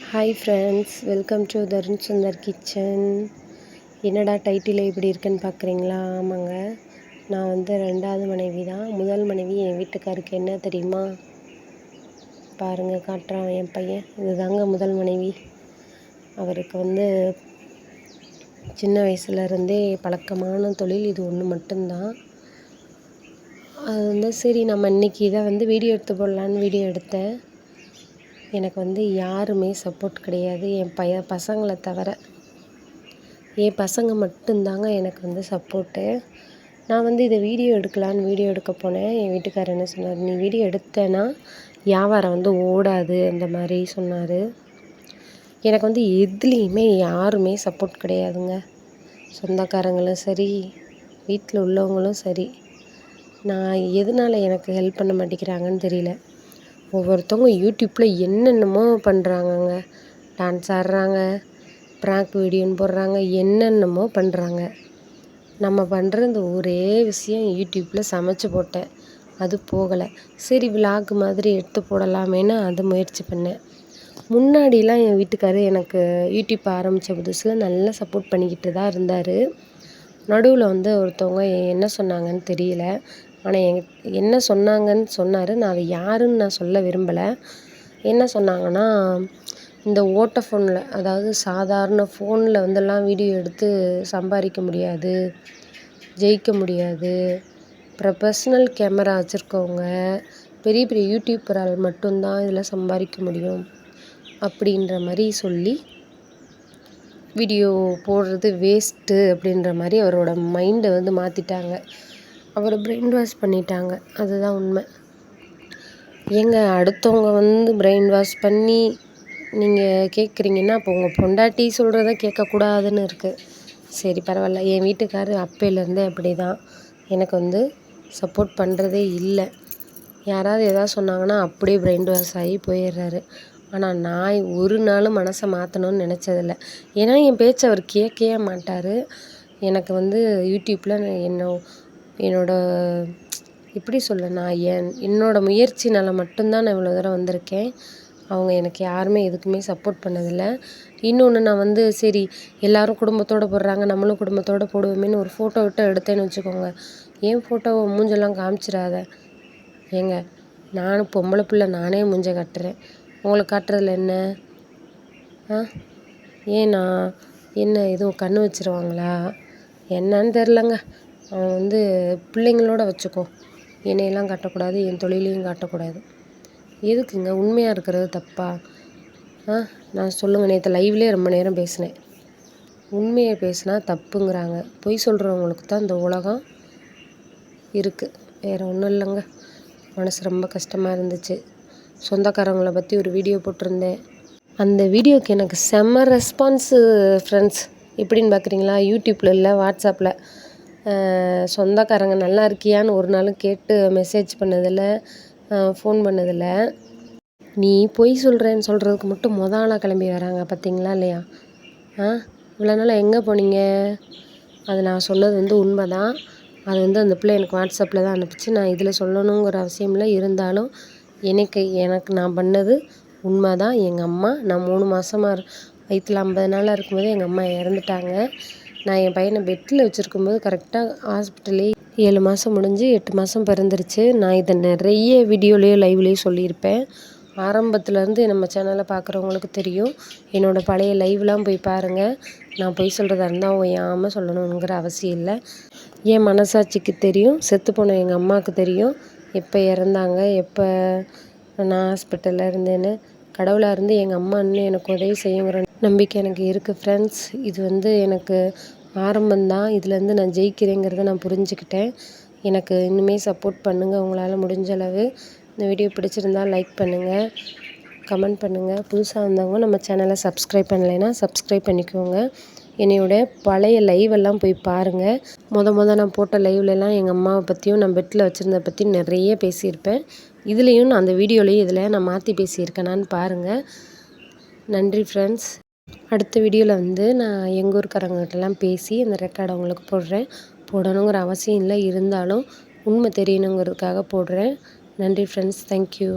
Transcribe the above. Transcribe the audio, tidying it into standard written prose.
Hi friends, welcome to Tarun Sundar kitchen. என்னடா title இப்படி இருக்குன்னு பார்க்குறீங்களா? ஆமாங்க, நான் வந்து 2வது மனைவி தான். முதல் மனைவி என் வீட்டுக்காருக்கு என்ன தெரியுமா? பாருங்கள், காட்டுறான் என் பையன். இதுதாங்க முதல் மனைவி. அவருக்கு வந்து சின்ன வயசுலேருந்தே பழக்கமான தொழில் இது ஒன்று மட்டும்தான். அது வந்து சரி நம்ம இன்றைக்கி இதை வந்து வீடியோ எடுத்து போடலான்னு வீடியோ எடுத்தேன். எனக்கு வந்து யாருமே சப்போர்ட் கிடையாது, என் பசங்களை தவிர. என் பசங்க மட்டும்தாங்க எனக்கு வந்து சப்போர்ட்டு. நான் வந்து இதை வீடியோ எடுக்கலான்னு வீடியோ எடுக்க போனேன். என் வீட்டுக்காரர் என்ன சொன்னார், நீ வீடியோ எடுத்தேன்னா வியாபாரம் வந்து ஓடாது அந்த மாதிரி சொன்னார். எனக்கு வந்து எதுலேயுமே யாருமே சப்போர்ட் கிடையாதுங்க. சொந்தக்காரங்களும் சரி, வீட்டில் உள்ளவங்களும் சரி. நான் எதனால் எனக்கு ஹெல்ப் பண்ண மாட்டேங்கிறாங்கன்னு தெரியல. ஒவ்வொருத்தவங்க யூடியூப்பில் என்னென்னமோ பண்ணுறாங்கங்க. டான்ஸ் ஆடுறாங்க, ப்ராங்க் வீடியோன்னு போடுறாங்க, என்னென்னமோ பண்ணுறாங்க. நம்ம பண்ணுற இந்த ஒரே விஷயம் யூடியூப்பில் சமைச்சு போட்டேன், அது போகலை. சரி விலாக் மாதிரி எடுத்து போடலாமேன்னு அது முயற்சி பண்ணேன். முன்னாடிலாம் என் வீட்டுக்காரர் எனக்கு யூடியூப் ஆரம்பித்த புதுசில் நல்லா சப்போர்ட் பண்ணிக்கிட்டு தான் இருந்தார். நடுவில் வந்து ஒருத்தவங்க என்ன சொன்னாங்கன்னு தெரியல, ஆனால் என்ன சொன்னாங்கன்னு சொன்னார். நான் அதை யாருன்னு நான் சொல்ல விரும்பலை. என்ன சொன்னாங்கன்னா, இந்த ஃபோனில், அதாவது சாதாரண ஃபோனில் வந்துலாம் வீடியோ எடுத்து சம்பாதிக்க முடியாது, ஜெயிக்க முடியாது. ப்ரொஃபஷ்னல் கேமரா வச்சுருக்கவங்க, பெரிய பெரிய யூடியூப்பரால் மட்டும்தான் இதில் சம்பாதிக்க முடியும் அப்படின்ற மாதிரி சொல்லி வீடியோ போடுறது வேஸ்ட்டு அப்படின்ற மாதிரி அவரோட மைண்டை வந்து மாற்றிட்டாங்க. அவரை பிரெயின் வாஷ் பண்ணிட்டாங்க. அதுதான் உண்மை. ஏங்க, அடுத்தவங்க வந்து பிரெயின் வாஷ் பண்ணி நீங்கள் கேட்குறீங்கன்னா, அப்போ உங்கள் பொண்டாட்டி சொல்கிறத கேட்கக்கூடாதுன்னு இருக்குது. சரி பரவாயில்ல. என் வீட்டுக்காரர் அப்பையிலேருந்தே அப்படி தான். எனக்கு வந்து சப்போர்ட் பண்ணுறதே இல்லை. யாராவது எதாவது சொன்னாங்கன்னா அப்படியே பிரெயின் வாஷ் ஆகி போயிடுறாரு. ஆனால் நான் ஒரு நாளும் மனசை மாற்றணும்னு நினச்சதில்ல. ஏன்னா என் பேச்சை அவர் கேட்கவே மாட்டார். எனக்கு வந்து யூடியூப்பில் என்னோட எப்படி சொல்ல, நான் என்னோடய முயற்சினால் மட்டும்தான் நான் இவ்வளோ தூரம் வந்திருக்கேன். அவங்க எனக்கு யாருமே எதுக்குமே சப்போர்ட் பண்ணதில்லை. இன்னொன்று, நான் வந்து சரி எல்லோரும் குடும்பத்தோடு போடுறாங்க, நம்மளும் குடும்பத்தோடு போடுவோமேன்னு ஒரு ஃபோட்டோ விட்டு எடுத்தேன்னு வச்சுக்கோங்க, என் ஃபோட்டோவை மூஞ்செல்லாம் காமிச்சிடாத. ஏங்க, நானும் பொம்பளை பிள்ளை, நானே மூஞ்ச காட்டுறேன், உங்களுக்கு காட்டுறதுல என்ன? ஏன்னா என்ன எதுவும் கண்ணு வச்சுருவாங்களா என்னன்னு தெரிலங்க. அவன் வந்து பிள்ளைங்களோட வச்சுக்கோ, என்னையெல்லாம் காட்டக்கூடாது, என் தொழிலையும் காட்டக்கூடாது. எதுக்குங்க? உண்மையாக இருக்கிறது தப்பா? நான் சொல்லுங்கள், நேற்று லைவ்லேயே ரொம்ப நேரம் பேசினேன். உண்மையை பேசினா தப்புங்கிறாங்க. பொய் சொல்கிறவங்களுக்கு தான் இந்த உலகம் இருக்குது, வேறு ஒன்றும் இல்லைங்க. மனசு ரொம்ப கஷ்டமாக இருந்துச்சு. சொந்தக்காரங்களை பற்றி ஒரு வீடியோ போட்டிருந்தேன். அந்த வீடியோவுக்கு எனக்கு செம்ம ரெஸ்பான்ஸு ஃப்ரெண்ட்ஸ். எப்படின்னு பார்க்குறீங்களா? யூடியூப்பில் இல்லை, வாட்ஸ்அப்பில். சொந்தக்காரங்க நல்லா இருக்கியான்னு ஒரு நாளும் கேட்டு மெசேஜ் பண்ணதில்லை, ஃபோன் பண்ணதில்லை. நீ பொய் சொல்கிறேன்னு சொல்கிறதுக்கு மட்டும் ஆளாக கிளம்பி வராங்க, பார்த்தீங்களா இல்லையா? இவ்வளோ நாள் எங்கே போனீங்க? அது நான் சொன்னது வந்து உண்மை தான். அது வந்து அந்த பிள்ளை எனக்கு வாட்ஸ்அப்பில் தான் அனுப்பிச்சு. நான் இதில் சொல்லணுங்கிற அவசியம் இல்லை. இருந்தாலும் எனக்கு நான் பண்ணது உண்மை தான். எங்கள் அம்மா, நான் 3 மாதமா வயிற்றில் 50 நாளாக இருக்கும்போது எங்கள் அம்மா இறந்துட்டாங்க. நான் என் பையனை பெட்டில் வச்சுருக்கும்போது கரெக்டாக ஹாஸ்பிட்டல்லே 7 மாதம் முடிஞ்சு 8 மாதம் பிறந்துருச்சு. நான் இதை நிறைய வீடியோலேயோ லைவ்லேயோ சொல்லியிருப்பேன். ஆரம்பத்துலேருந்து நம்ம சேனலை பார்க்குறவங்களுக்கு தெரியும். என்னோடய பழைய லைவ்லாம் போய் பாருங்கள். நான் பொய் சொல்கிறதா இருந்தால் ஓயாமல் சொல்லணுங்கிற அவசியம் இல்லை. என் மனசாட்சிக்கு தெரியும், செத்துப்போன எங்கள் அம்மாவுக்கு தெரியும் எப்போ இறந்தாங்க, எப்போ நான் ஹாஸ்பிட்டலில் இருந்தேன்னு. கடவுளாக இருந்து எங்கள் அம்மா இன்னும் எனக்கு உதவி செய்யுங்கிற நம்பிக்கை எனக்கு இருக்குது ஃப்ரெண்ட்ஸ். இது வந்து எனக்கு ஆரம்பம்தான். இதுலேருந்து நான் ஜெயிக்கிறேங்கிறத நான் புரிஞ்சுக்கிட்டேன். எனக்கு இன்னுமே சப்போர்ட் பண்ணுங்கள் உங்களால் முடிஞ்ச அளவு. இந்த வீடியோ பிடிச்சிருந்தால் லைக் பண்ணுங்கள், கமெண்ட் பண்ணுங்கள். புதுசாக வந்தவங்க நம்ம சேனலை சப்ஸ்கிரைப் பண்ணலைன்னா சப்ஸ்கிரைப் பண்ணிக்கோங்க. என்னையோட பழைய லைவெல்லாம் போய் பாருங்கள். நான் போட்ட லைவ்லலாம் எங்கள் அம்மாவை பற்றியும் நான் பெட்டில் வச்சுருந்த பற்றியும் நிறைய பேசியிருப்பேன். இதுலேயும் நான் அந்த வீடியோலையும் இதில் நான் மாற்றி பேசியிருக்கேனான்னு பாருங்கள். நன்றி ஃப்ரெண்ட்ஸ். அடுத்த வீடியோவில் வந்து நான் எங்கள் ஊருக்காரங்ககிட்டலாம் பேசி அந்த ரெக்கார்டை உங்களுக்கு போடுறேன். போடணுங்கிற அவசியம் இல்லை, இருந்தாலும் உண்மை தெரியணுங்கிறதுக்காக போடுறேன். நன்றி ஃப்ரெண்ட்ஸ். தேங்க்யூ.